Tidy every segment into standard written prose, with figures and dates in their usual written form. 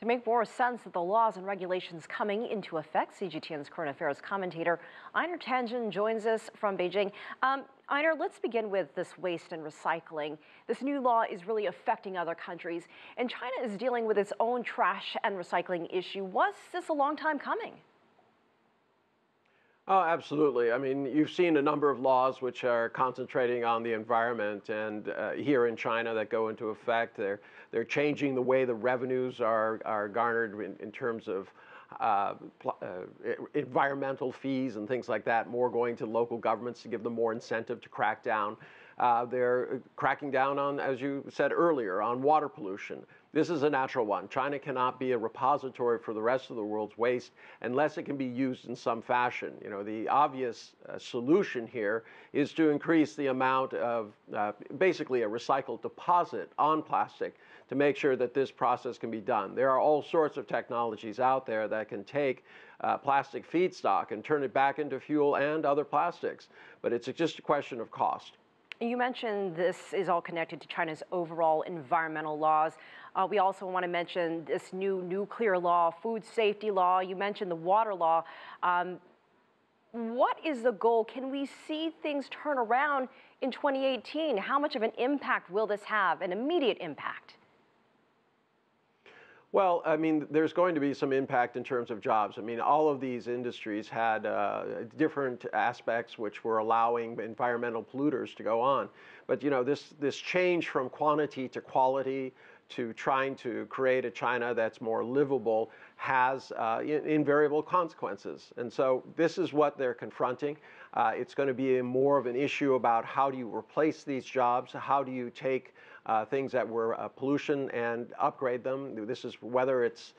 To make more sense of the laws and regulations coming into effect, CGTN's current affairs commentator Einar Tangen joins us from Beijing. Einar, let's begin with this waste and recycling. This new law is really affecting other countries, and China is dealing with its own trash and recycling issue. Was this a long time coming? Oh, absolutely. I mean, you've seen a number of laws which are concentrating on the environment, and here in China that go into effect. They're changing the way the revenues are garnered in terms of environmental fees and things like that, more going to local governments to give them more incentive to crack down. They're cracking down on, as you said earlier, on water pollution. This is a natural one. China cannot be a repository for the rest of the world's waste unless it can be used in some fashion. You know, the obvious solution here is to increase the amount of basically a recycled deposit on plastic to make sure that this process can be done. There are all sorts of technologies out there that can take plastic feedstock and turn it back into fuel and other plastics, but it's just a question of cost. You mentioned this is all connected to China's overall environmental laws. We also want to mention this new nuclear law, food safety law. You mentioned the water law. What is the goal? Can we see things turn around in 2018? How much of an impact will this have, an immediate impact? Well, I mean, there's going to be some impact in terms of jobs. I mean, all of these industries had different aspects which were allowing environmental polluters to go on. But, you know, this change from quantity to quality to trying to create a China that's more livable has invariable consequences. And so this is what they're confronting. It's going to be more of an issue about how do you replace these jobs, how do you take things that were pollution and upgrade them. This is whether it's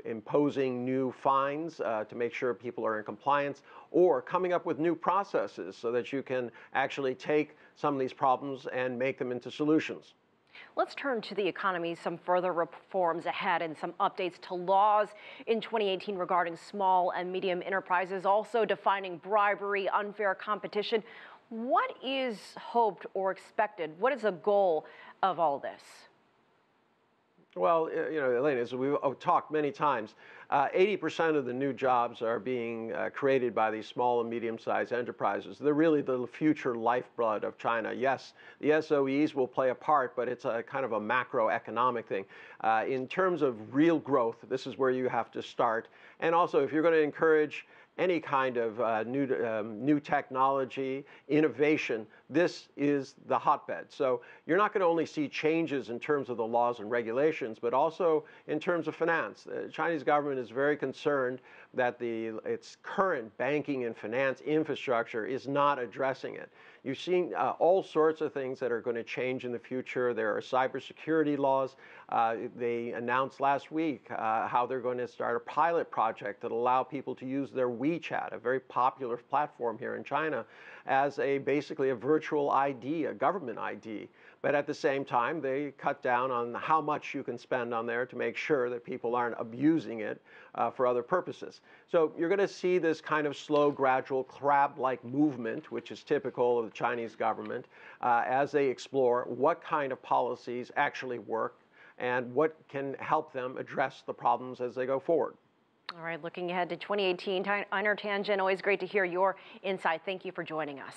imposing new fines to make sure people are in compliance, or coming up with new processes so that you can actually take some of these problems and make them into solutions. Let's turn to the economy. Some further reforms ahead and some updates to laws in 2018 regarding small and medium enterprises, also defining bribery, unfair competition. What is hoped or expected? What is the goal of all this? Well, you know, Elaine, as we've talked many times, 80% of the new jobs are being created by these small and medium-sized enterprises. They're really the future lifeblood of China. Yes, the SOEs will play a part, but it's a kind of a macroeconomic thing. In terms of real growth, this is where you have to start. And also, if you're going to encourage any kind of new technology, innovation, this is the hotbed. So you're not going to only see changes in terms of the laws and regulations, but also in terms of finance. The Chinese government is very concerned that its current banking and finance infrastructure is not addressing it. You've seen all sorts of things that are going to change in the future. There are cybersecurity laws. They announced last week how they're going to start a pilot project that allow people to use their WeChat, a very popular platform here in China, as basically a virtual ID, a government ID. But at the same time, they cut down on how much you can spend on there to make sure that people aren't abusing it for other purposes. So you're going to see this kind of slow, gradual, crab-like movement, which is typical of the Chinese government, as they explore what kind of policies actually work and what can help them address the problems as they go forward. All right, looking ahead to 2018, Einar Tangen, always great to hear your insight. Thank you for joining us.